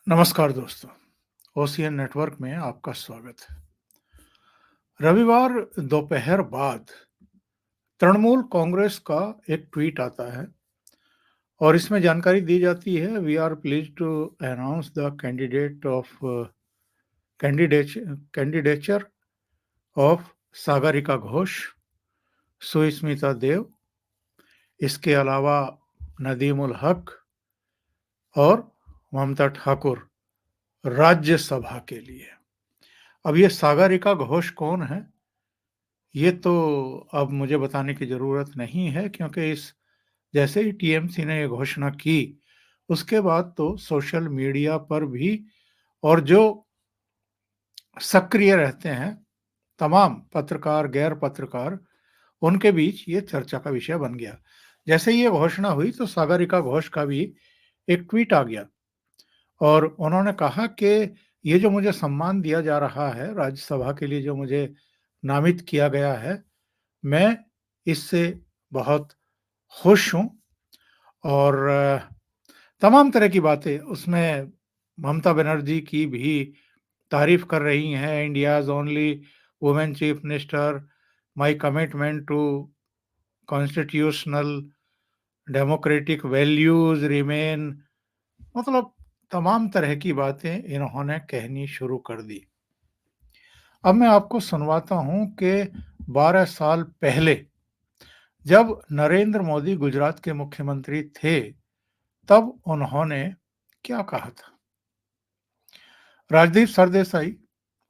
नमस्कार दोस्तों, ocean network में आपका स्वागत है। रविवार दोपहर बाद तृणमूल कांग्रेस का एक ट्वीट आता है और इसमें जानकारी दी जाती है, we are pleased to announce the candidature of Sagarika Ghosh, Sushmita Dev, इसके अलावा नदीम उल हक और ममता ठाकुर राज्यसभा के लिए। अब ये सागरिका घोष कौन है? ये तो अब मुझे बताने की ज़रूरत नहीं है, क्योंकि इस जैसे ही टीएमसी ने ये घोषणा की, उसके बाद तो सोशल मीडिया पर भी और जो सक्रिय रहते हैं, तमाम पत्रकार, गैर पत्रकार, उनके बीच ये चर्चा का विषय बन गया। जैसे ही ये घोषणा हुई तो सागरिका घोष का भी एक ट्वीट आ गया और उन्होंने कहा कि ये जो मुझे सम्मान दिया जा रहा है, राज्यसभा के लिए जो मुझे नामित किया गया है, मैं इससे बहुत खुश हूँ और तमाम तरह की बातें उसमें ममता बनर्जी की भी तारीफ कर रही हैं। India's only women chief minister, my commitment to constitutional democratic values remain, मतलब तमाम तरह की बातें इन्होंने कहनी शुरू कर दी। अब मैं आपको सुनवाता हूं कि 12 साल पहले जब नरेंद्र मोदी गुजरात के मुख्यमंत्री थे, तब उन्होंने क्या कहा था। राजदीप सरदेसाई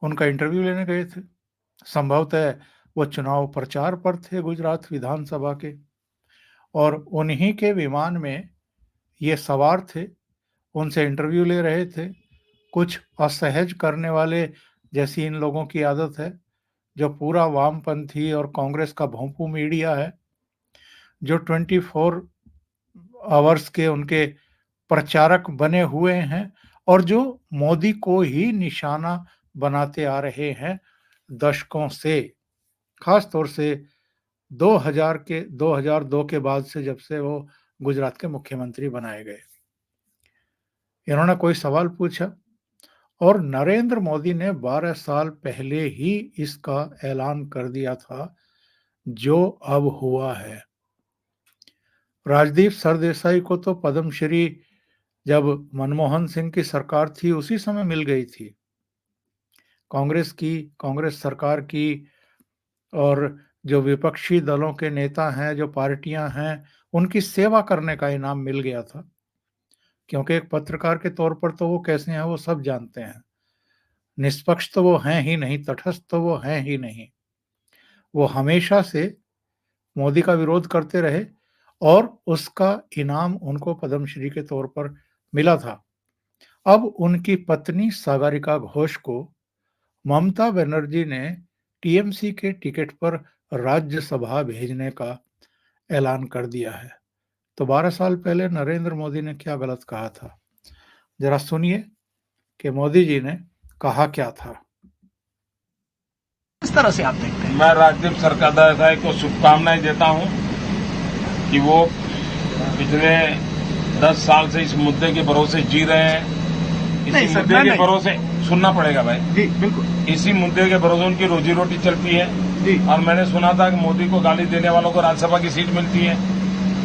उनका इंटरव्यू लेने गए थे। संभवतः वो चुनाव प्रचार पर थे गुजरात विधानसभा के, और उन्हीं के विमान में ये सवार थे, उनसे इंटरव्यू ले रहे थे। कुछ असहज करने वाले, जैसी इन लोगों की आदत है, जो पूरा वामपंथी और कांग्रेस का भोंपू मीडिया है, जो 24 आवर्स के उनके प्रचारक बने हुए हैं और जो मोदी को ही निशाना बनाते आ रहे हैं दशकों से, खास तौर से 2002 के बाद से, जब से वो गुजरात के मुख्यमंत्री बनाए गए। इन्होंने कोई सवाल पूछा और नरेंद्र मोदी ने 12 साल पहले ही इसका ऐलान कर दिया था, जो अब हुआ है। राजदीप सरदेसाई को तो पद्मश्री जब मनमोहन सिंह की सरकार थी उसी समय मिल गई थी। कांग्रेस सरकार की और जो विपक्षी दलों के नेता हैं, जो पार्टियां हैं, उनकी सेवा करने का इनाम मिल गया था, क्योंकि एक पत्रकार के तौर पर तो वो कैसे हैं वो सब जानते हैं। निष्पक्ष तो वो हैं ही नहीं, तटस्थ तो वो हैं ही नहीं। वो हमेशा से मोदी का विरोध करते रहे और उसका इनाम उनको पद्मश्री के तौर पर मिला था। अब उनकी पत्नी सागरिका घोष को ममता बनर्जी ने टीएमसी के टिकट पर राज्यसभा भेजने का ऐलान कर दिया है। तो 12 साल पहले नरेंद्र मोदी ने क्या गलत कहा था, जरा सुनिए कि मोदी जी ने कहा क्या था। किस तरह से आप देखते हैं? मैं राजदीप सरदेसाई को शुभकामनाएं देता हूं कि वो पिछले 10 साल से इस मुद्दे के भरोसे जी रहे हैं। इसी मुद्दे के भरोसे सुनना पड़ेगा भाई जी, बिल्कुल। इसी मुद्दे के भरोसे उनकी रोजी रोटी चलती है जी। और मैंने सुना था कि मोदी को गाली देने वालों को राज्यसभा की सीट मिलती है,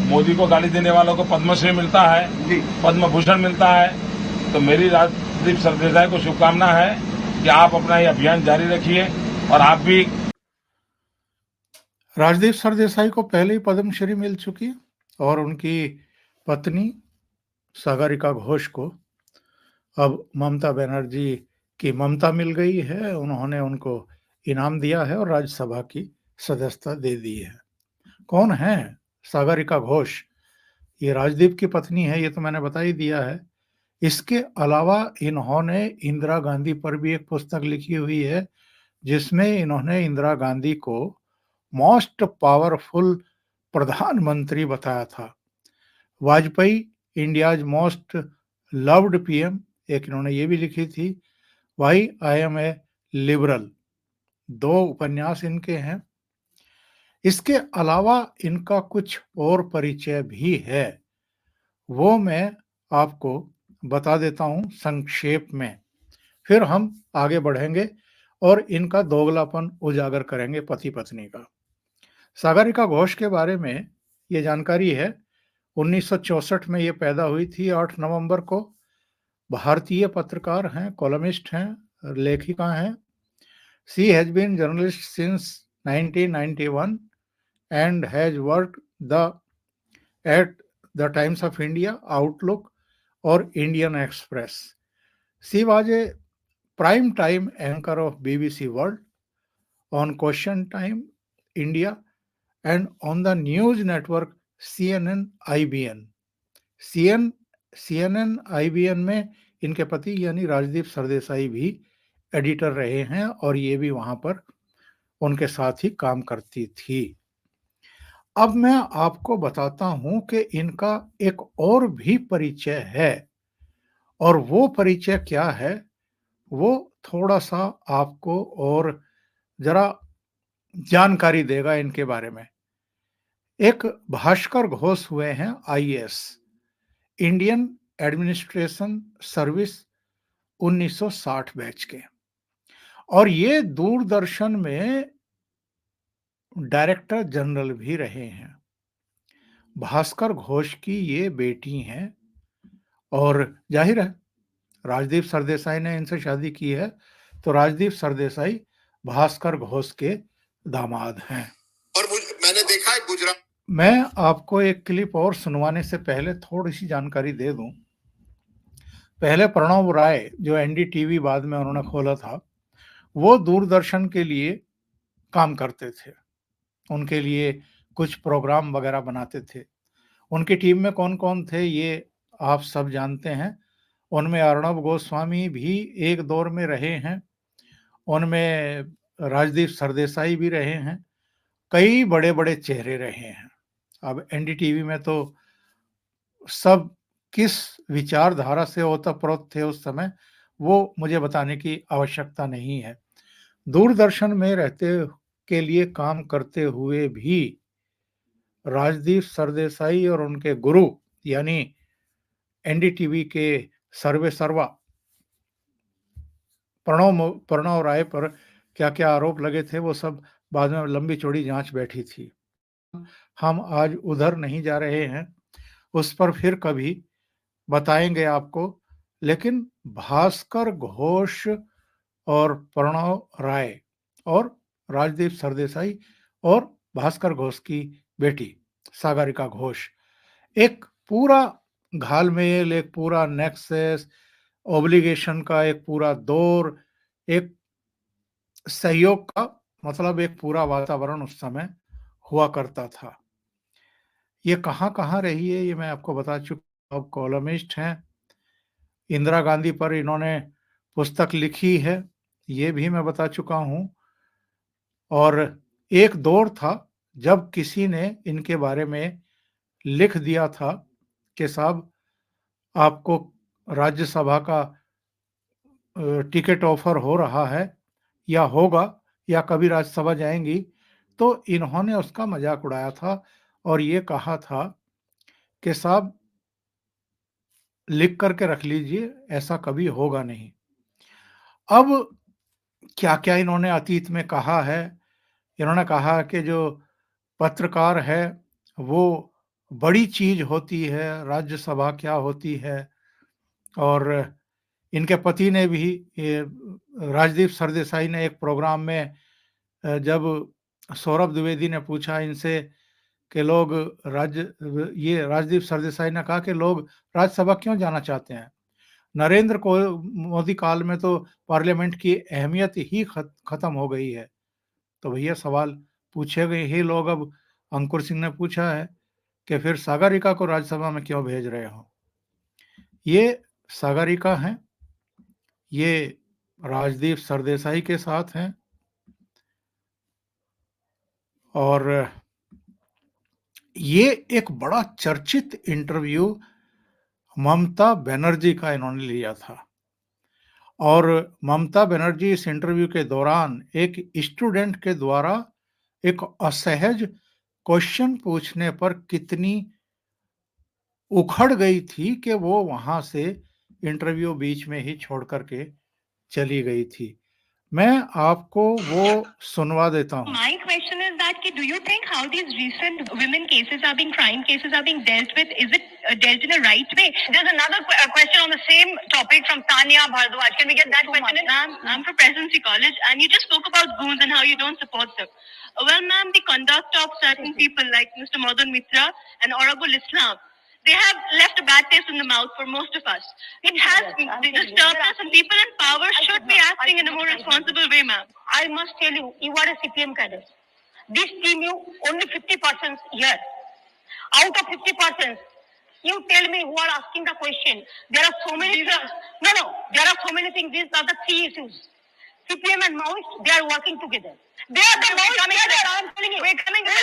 मोदी को गाली देने वालों को पद्मश्री मिलता है, पद्म भूषण मिलता है। तो मेरी राजदीप सरदेसाई को शुभकामना है कि आप अपना ये अभियान जारी रखिए और आप भी। राजदीप सरदेसाई को पहले ही पद्मश्री मिल चुकी है और उनकी पत्नी सागरिका घोष को अब ममता बनर्जी की ममता मिल गई है। उन्होंने उनको इनाम दिया है और राज्यसभा की सदस्यता दे दी है। कौन है सागरिका घोष? ये राजदीप की पत्नी है, ये तो मैंने बता ही दिया है। इसके अलावा इन्होंने इंदिरा गांधी पर भी एक पुस्तक लिखी हुई है, जिसमें इन्होंने इंदिरा गांधी को मोस्ट पावरफुल प्रधानमंत्री बताया था। Vajpayee India's most loved PM, एक इन्होंने ये भी लिखी थी, why I am a liberal. 2 उपन्यास इनके हैं। इसके अलावा इनका कुछ और परिचय भी है, वो मैं आपको बता देता हूं संक्षेप में, फिर हम आगे बढ़ेंगे और इनका दोगलापन उजागर करेंगे पति पत्नी का। सागरिका घोष के बारे में ये जानकारी है, 1964 में ये पैदा हुई थी 8 नवंबर को। भारतीय पत्रकार हैं, कॉलमिस्ट हैं, लेखिका हैं। She has been journalist since 1991 and has worked at the Times of India, Outlook, or Indian Express. She was a prime time anchor of BBC World, on Question Time India, and on the news network CNN IBN. CNN IBN में इनके पति यानी राजदीप सरदेसाई भी editor रहे हैं और ये भी वहां पर उनके साथ ही काम करती थी। अब मैं आपको बताता हूं कि इनका एक और भी परिचय है, और वो परिचय क्या है वो थोड़ा सा आपको और जरा जानकारी देगा इनके बारे में। एक भास्कर घोष हुए हैं IAS, Indian administration service 1960 batch के, और ये दूरदर्शन में डायरेक्टर जनरल भी रहे हैं। भास्कर घोष की ये बेटी हैं और जाहिर है राजदीप सरदेसाई ने इनसे शादी की है, तो राजदीप सरदेसाई भास्कर घोष के दामाद हैं। और मैंने देखा है गुजरात। मैं आपको एक क्लिप और सुनवाने से पहले थोड़ी सी जानकारी दे दूं। पहले प्रणव राय, जो एनडीटीवी बाद में उन्होंने खोला था, वो दूरदर्शन के लिए काम करते थे, उनके लिए कुछ प्रोग्राम वगैरह बनाते थे। उनकी टीम में कौन कौन थे ये आप सब जानते हैं। उनमें अर्णब गोस्वामी भी एक दौर में रहे हैं, उनमें राजदीप सरदेसाई भी रहे हैं, कई बड़े बड़े चेहरे रहे हैं। अब एनडीटीवी में तो सब किस विचारधारा से ओतप्रोत थे उस समय, वो मुझे बताने की आवश्यकता नहीं है। दूरदर्शन में रहते के लिए काम करते हुए भी राजदीप सरदेसाई और उनके गुरु यानी एनडीटीवी के सर्वे सर्वा प्रणव राय पर क्या क्या आरोप लगे थे वो सब बाद में लंबी चौड़ी जांच बैठी थी। हम आज उधर नहीं जा रहे हैं, उस पर फिर कभी बताएंगे आपको। लेकिन भास्कर घोष और प्रणव राय और राजदीप सरदेसाई और भास्कर घोष की बेटी सागरिका घोष एक पूरा घालमेल, एक पूरा नेक्सस, ऑब्लिगेशन का एक पूरा दौर, एक सहयोग का मतलब एक पूरा वातावरण उस समय हुआ करता था। ये कहाँ-कहाँ रही है ये मैं आपको बता चुका। अब कॉलमिस्ट हैं, इंदिरा गांधी पर इन्होंने पुस्तक लिखी है, ये भी मैं बता चुका हूँ। और एक दौर था जब किसी ने इनके बारे में लिख दिया था कि साहब आपको राज्यसभा का टिकट ऑफर हो रहा है या होगा या कभी राज्यसभा जाएंगी, तो इन्होंने उसका मजाक उड़ाया था और ये कहा था कि साहब लिख करके रख लीजिए, ऐसा कभी होगा नहीं। अब क्या-क्या इन्होंने अतीत में कहा है, इन्होंने कहा कि जो पत्रकार है वो बड़ी चीज होती है, राज्यसभा क्या होती है। और इनके पति ने भी ये राजदीप सरदेसाई ने एक प्रोग्राम में जब सौरभ द्विवेदी ने पूछा इनसे कि लोग ये राजदीप सरदेसाई ने कहा कि लोग राज्यसभा क्यों जाना चाहते हैं। नरेंद्र को मोदी काल में तो पार्लियामेंट की अहमियत ही खत्म हो गई है। तो भैया सवाल पूछे गए ही लोग। अब अंकुर सिंह ने पूछा है कि फिर सागरिका को राज्यसभा में क्यों भेज रहे हो। ये सागरिका हैं, ये राजदीप सरदेसाई के साथ हैं और ये एक बड़ा चर्चित इंटरव्यू ममता बनर्जी का इन्होंने लिया था। और ममता बनर्जी इस इंटरव्यू के दौरान एक स्टूडेंट के द्वारा एक असहज क्वेश्चन पूछने पर कितनी उखड़ गई थी कि वो वहां से इंटरव्यू बीच में ही छोड़ करके चली गई थी। मैं आपको वो सुनवा देता हूँ। My question is that do you think how these recent women cases are being crime cases are being dealt with, is it dealt in a right way? There's another question on the same topic from Tanya Bhardwaj. Can we get that question in? Ma'am, I'm from Presidency College, and you just spoke about goons and how you don't support them. Well, ma'am, the conduct of certain people like Mr. Madan Mitra and Aurabul Islam, they have left a bad taste in the mouth for most of us. It has disturbed us, and people in power should be acting in a more responsible way, ma'am. I must tell you, you are a CPM cadre. This team, you only 50% here. Out of 50%, you tell me who are asking the question. There are so many things. No. There are so many things. These are the three issues. CPM and Maoist, they are working together. They are the Maoist together. I am telling you. We're coming to the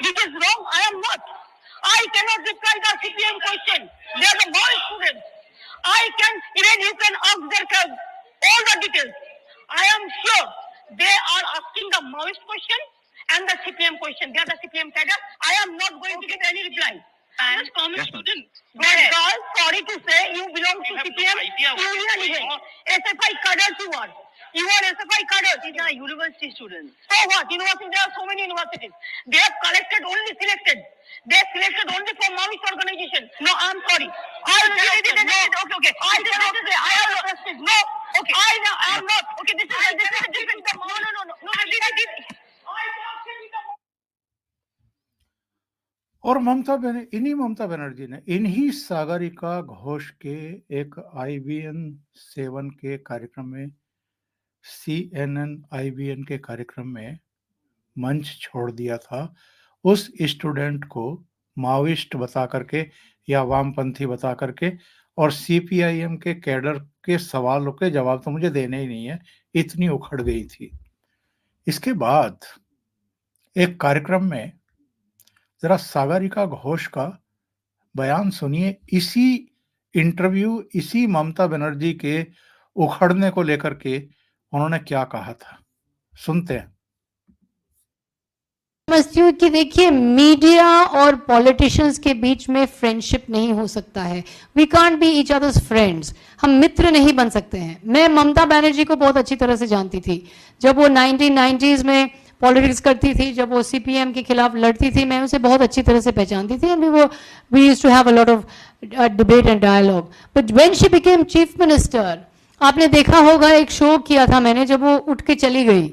This is wrong. I am not. I cannot reply the CPM question. They are the Maoist students. You can ask their all the details. I am sure they are asking the Maoist question and the CPM question. They are the CPM cadre. I am not going to get any reply. I'm a common student. Girl, sorry to say, you belong to CPM union event. SFI cadres you are. You are SFI cadres. These are university students. So what? University, there are so many universities. They have selected. They selected only for Maoist organization. No, I'm sorry. Okay. I am not. No. Okay. I am not. Okay, this is a different. No. और ममता बनर्जी ने इन्हीं सागरिका घोष के एक IBN 7 के कार्यक्रम में, CNN IBN के कार्यक्रम में मंच छोड़ दिया था उस स्टूडेंट को माओइस्ट बता करके या वामपंथी बता करके, और CPIM के कैडर के सवालों के जवाब तो मुझे देने ही नहीं है, इतनी उखड़ गई थी। इसके बाद एक कार्यक्रम में जरा सागरिका घोष का बयान सुनिए, इसी इंटरव्यू, इसी ममता बनर्जी के उखड़ने को लेकर के उन्होंने क्या कहा था, सुनते हैं। समझती हूँ कि देखिए, मीडिया और पॉलिटिशियंस के बीच में फ्रेंडशिप नहीं हो सकता है। We can't be each others friends. हम मित्र नहीं बन सकते हैं। मैं ममता बनर्जी को बहुत अच्छी तरह से जानती थी। जब वो 1990s में पॉलिटिक्स करती थी, जब वो CPM के खिलाफ लड़ती थी, मैं उसे बहुत अच्छी तरह से पहचानती थी। And we used to have a lot of debate and dialogue. But when she became chief minister, आपने देखा होगा, एक शो किया था मैंने, जब वो उठ के चली गई,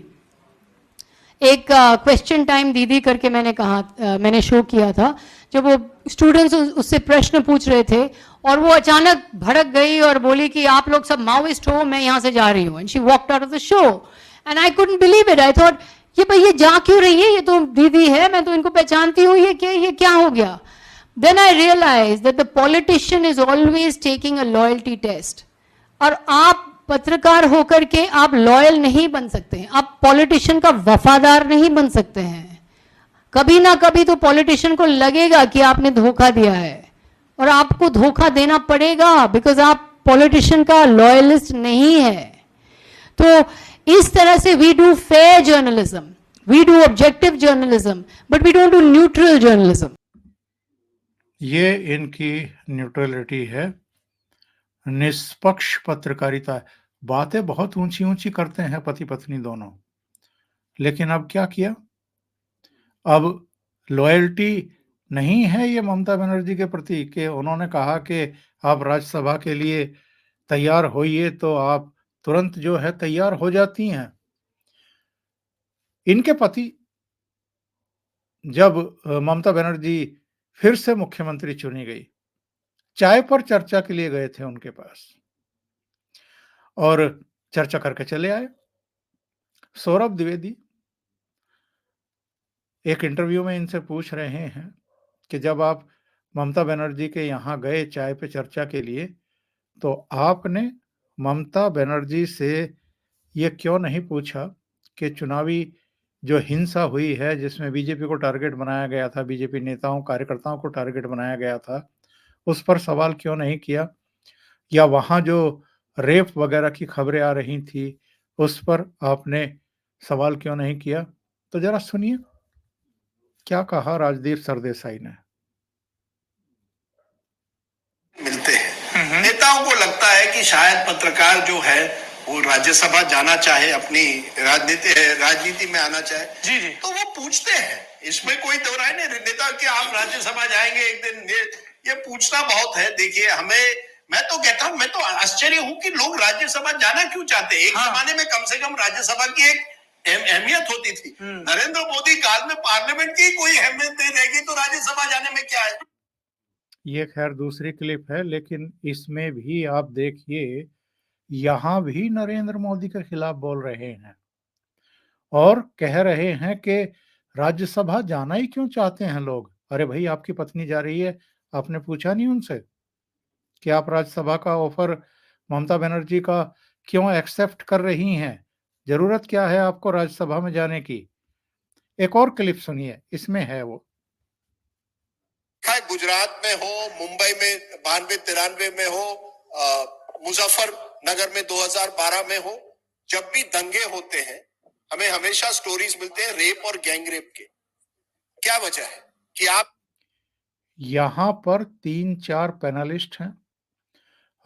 एक क्वेश्चन टाइम दीदी करके मैंने शो किया था, जब वो स्टूडेंट्स उससे प्रश्न पूछ रहे थे और वो अचानक भड़क गई और बोली कि आप लोग सब माओइस्ट हो, मैं यहां से जा रही हूँ। And she walked out of the show and I couldn't believe it. I thought, ये जा क्यों रही है, ये तो दीदी है, मैं तो इनको पहचानती हूँ, ये क्या हो गया। Then I realise that the politician is always taking a loyalty test. और आप पत्रकार होकर के आप लॉयल नहीं बन सकते हैं, आप पॉलिटिशियन का वफादार नहीं बन सकते हैं। कभी ना कभी तो पॉलिटिशियन को लगेगा कि आपने धोखा दिया है और आपको धोखा देना पड़ेगा, बिकॉज आप पॉलिटिशियन का लॉयलिस्ट नहीं है। तो इस तरह से we do fair journalism, we do objective journalism, but we don't do neutral journalism. ये इनकी न्यूट्रलिटी है, निष्पक्ष पत्रकारिता। बातें बहुत ऊंची ऊंची करते हैं पति पत्नी दोनों, लेकिन अब क्या किया, अब लॉयल्टी नहीं है ये ममता बनर्जी के प्रति कि उन्होंने कहा कि आप राज्यसभा के लिए तैयार होइए, तो आप तुरंत जो है तैयार हो जाती हैं। इनके पति जब ममता बनर्जी फिर से मुख्यमंत्री चुनी गई, चाय पर चर्चा के लिए गए थे उनके पास और चर्चा करके चले आए। सौरभ द्विवेदी एक इंटरव्यू में इनसे पूछ रहे हैं कि जब आप ममता बनर्जी के यहाँ गए चाय पे चर्चा के लिए, तो आपने ममता बनर्जी से ये क्यों नहीं पूछा कि चुनावी जो हिंसा हुई है, जिसमें बीजेपी को टारगेट बनाया गया था, बीजेपी नेताओं कार्यकर्ताओं को टारगेट बनाया गया था, उस पर सवाल क्यों नहीं किया, या वहाँ जो रेप वगैरह की खबरें आ रही थी उस पर आपने सवाल क्यों नहीं किया। तो जरा सुनिए क्या कहा राजदीप सरदेसाई ने। चाहते हैं। नेताओं को लगता है कि शायद पत्रकार जो है वो राज्यसभा जाना चाहे, अपनी राजनीति में आना चाहे। जी जी। तो वो पूछते हैं, इसमें कोई दो राय नहीं। नेता कि आप राज्यसभा जाएंगे एक दिन, ये पूछना बहुत है। देखिए, मैं तो कहता हूं, मैं तो आश्चर्य हूं कि लोग राज्यसभा जाना क्यों चाहते हैं। एक जमाने में कम से कम राज्यसभा की एक अहमियत होती थी। नरेंद्र मोदी काल में पार्लियामेंट की कोई अहमियत नहीं रहेगी, तो राज्यसभा जाने में क्या है। ये खैर दूसरी क्लिप है, लेकिन इसमें भी आप देखिए, यहां भी नरेंद्र मोदी के खिलाफ बोल रहे हैं और कह रहे हैं कि राज्यसभा जाना ही क्यों चाहते हैं लोग। अरे भाई, आपकी पत्नी जा रही है, आपने पूछा नहीं उनसे कि आप राज्यसभा का ऑफर ममता बनर्जी का क्यों एक्सेप्ट कर रही हैं? जरूरत क्या है आपको राज्यसभा में जाने की? एक और क्लिप सुनिए, इसमें है वो। गुजरात में हो, मुंबई में 92-93 में हो, मुजफ्फरनगर में 2012 में हो, जब भी दंगे होते हैं हमें हमेशा स्टोरीज मिलते हैं रेप और गैंग रेप के। क्या वजह है कि आप यहां पर 3-4 पैनलिस्ट हैं।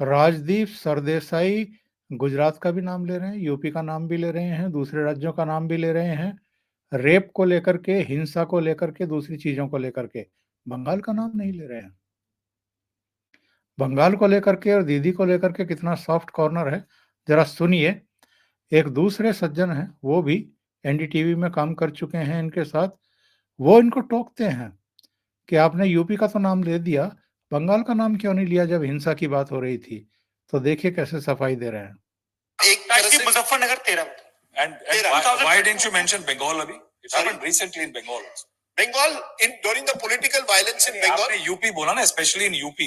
राजदीप सरदेसाई गुजरात का भी नाम ले रहे हैं, यूपी का नाम भी ले रहे हैं, दूसरे राज्यों का नाम भी ले रहे हैं, रेप को लेकर के, हिंसा को लेकर के, दूसरी चीजों को लेकर के। बंगाल का नाम नहीं ले रहे हैं। बंगाल को लेकर के और दीदी को लेकर के कितना सॉफ्ट कॉर्नर है, जरा सुनिए। एक दूसरे सज्जन हैं, वो भी एनडीटीवी में काम कर चुके हैं इनके साथ, वो इनको टोकते हैं कि आपने यूपी का तो नाम ले दिया, बंगाल का नाम क्यों नहीं लिया जब हिंसा की बात हो रही थी। तो देखिए कैसे सफाई दे रहे हैं। एक तरह से मुजफ्फरनगर 13 में। And why didn't you mention Bengal, Abhi? It happened recently in Bengal also. Bengal, during the political violence in Bengal. आपने यूपी बोला ना, especially in UP.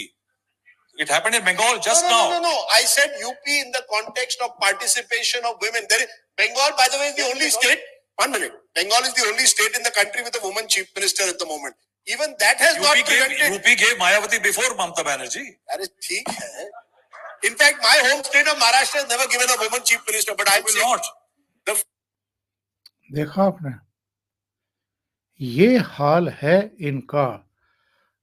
It happened in Bengal just now. No. I said UP in the context of participation of women. Bengal, by the way, is the only state. 1 minute. Bengal is the only state in the country with a woman chief minister at the moment. Even that has not prevented. UP gave Mayawati before Mamata Banerjee. That is ठीक है. In fact, my home state of Maharashtra has never given a woman chief minister, but I will not. देखा आपने, ये हाल है इनका।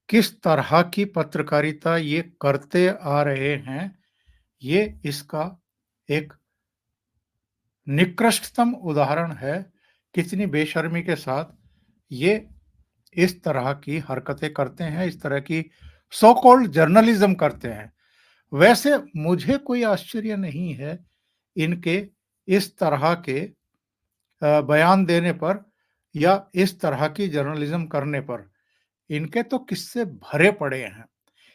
किस तरह की पत्रकारिता ये करते आ रहे हैं, ये इसका एक निकृष्टतम उदाहरण है। कितनी बेशर्मी के साथ ये इस तरह की हरकतें करते हैं, इस तरह की सो कॉल्ड जर्नलिज्म करते हैं। वैसे मुझे कोई आश्चर्य नहीं है इनके इस तरह के बयान देने पर या इस तरह की जर्नलिज्म करने पर। इनके तो किस्से भरे पड़े हैं।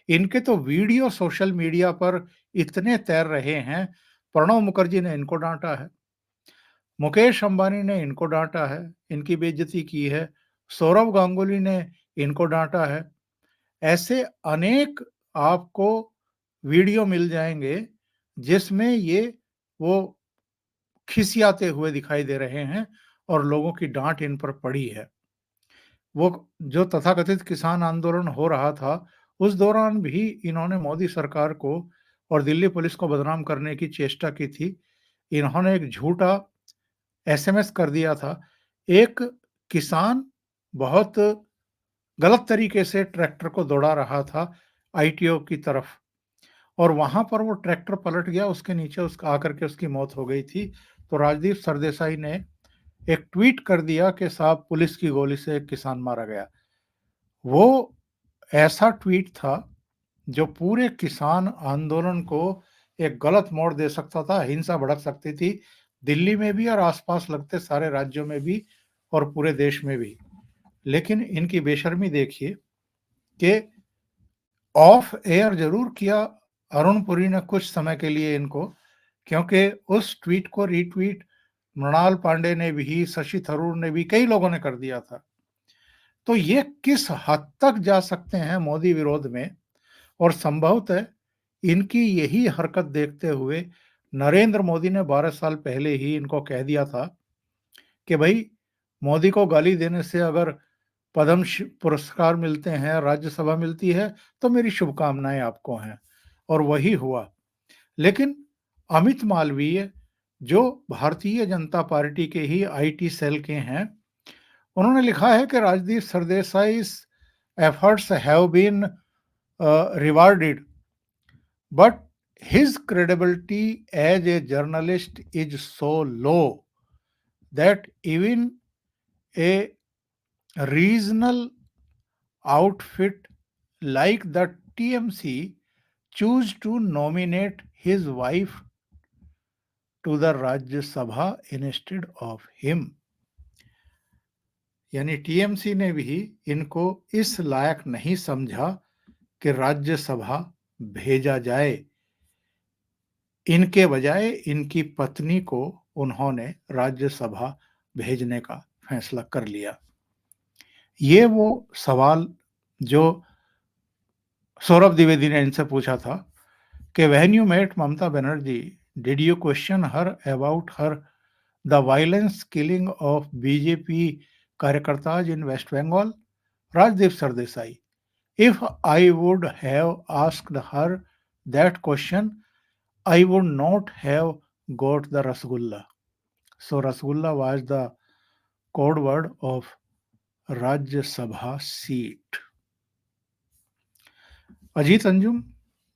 इनके तो वीडियो सोशल मीडिया पर इतने तैर रहे हैं। प्रणब मुखर्जी ने इनको डांटा है, मुकेश अंबानी ने इनको डांटा है, इनकी बेइज्जती की है, सौरव गांगुली ने इनको डांटा है। ऐसे अनेक आपको वीडियो मिल जाएंगे जिसमें ये वो खिसियाते हुए दिखाई दे रहे हैं और लोगों की डांट इन पर पड़ी है। वो जो तथाकथित किसान आंदोलन हो रहा था, उस दौरान भी इन्होंने मोदी सरकार को और दिल्ली पुलिस को बदनाम करने की चेष्टा की थी। इन्होंने एक झूठा एसएमएस कर दिया था। एक किसान बहुत गलत तरीके से ट्रैक्टर को दौड़ा रहा था आईटीओ की तरफ और वहां पर वो ट्रैक्टर पलट गया, उसके नीचे उसका आकर के उसकी मौत हो गई थी। तो राजदीप सरदेसाई ने एक ट्वीट कर दिया कि साहब, पुलिस की गोली से एक किसान मारा गया। वो ऐसा ट्वीट था जो पूरे किसान आंदोलन को एक गलत मोड़ दे सकता था, हिंसा भड़क सकती थी, दिल्ली में भी और आसपास लगते सारे राज्यों में भी और पूरे देश में भी। लेकिन इनकी बेशर्मी देखिए कि ऑफ एयर जरूर किया अरुण पुरी ने कुछ समय के लिए इनको, क्योंकि उस ट्वीट को रीट्वीट मृणाल पांडे ने भी, शशि थरूर ने भी, कई लोगों ने कर दिया था। तो ये किस हद तक जा सकते हैं मोदी विरोध में, और संभवतः इनकी यही हरकत देखते हुए नरेंद्र मोदी ने 12 साल पहले ही इनको कह दिया था कि भाई, मोदी को गाली देने से अगर पद्म पुरस्कार मिलते हैं, राज्यसभा मिलती है, तो मेरी शुभकामनाएं आपको हैं। और वही हुआ। लेकिन अमित मालवीय, जो भारतीय जनता पार्टी के ही आईटी सेल के हैं, उन्होंने लिखा है कि Rajdeep सरदेसाई's efforts have been rewarded but his credibility as a journalist is so low that even a regional outfit like the TMC choose to nominate his wife to the Rajya Sabha instead of him. यानी TMC ने भी इनको इस लायक नहीं समझा कि राज्यसभा भेजा जाए। इनके बजाय इनकी पत्नी को उन्होंने राज्यसभा भेजने का फैसला कर लिया। ये वो सवाल जो सौरभ द्विवेदी ने इनसे पूछा था कि when you met Mamata Banerjee did you question her about her the violence killing of BJP कार्यकर्ताज in West Bengal? Rajdeep Sardesai, if I would have asked her that question, I would not have got the Rasgulla. So Rasgulla was the code word of Rajya Sabha seat. Ajit Anjum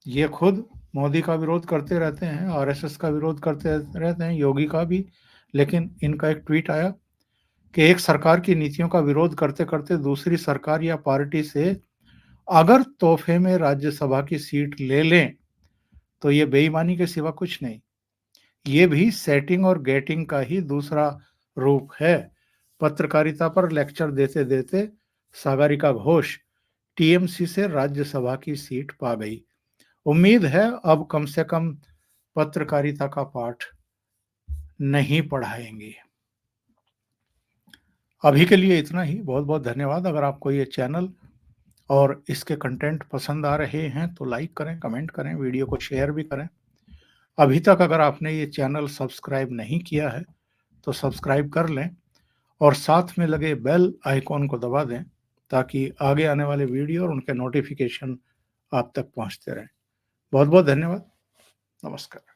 ये खुद मोदी का विरोध करते रहते हैं, RSS का विरोध करते रहते हैं, योगी का भी, लेकिन इनका एक ट्वीट आया कि एक सरकार की नीतियों का विरोध करते करते दूसरी सरकार या पार्टी से अगर तोहफे में राज्यसभा की सीट ले लें तो ये बेईमानी के सिवा कुछ नहीं, ये भी सेटिंग और गेटिंग का ही दूसरा रूप है। पत्रकारिता पर लेक्चर देते देते सागरिका घोष टीएमसी से राज्यसभा की सीट पा गई। उम्मीद है अब कम से कम पत्रकारिता का पाठ नहीं पढ़ाएंगे। अभी के लिए इतना ही। बहुत बहुत धन्यवाद। अगर आपको ये चैनल और इसके कंटेंट पसंद आ रहे हैं तो लाइक करें, कमेंट करें, वीडियो को शेयर भी करें। अभी तक अगर आपने ये चैनल सब्सक्राइब नहीं किया है तो सब्सक्राइब कर लें और साथ में लगे बेल आइकॉन को दबा दें ताकि आगे आने वाले वीडियो और उनके नोटिफिकेशन आप तक पहुंचते रहें। बहुत बहुत धन्यवाद। नमस्कार।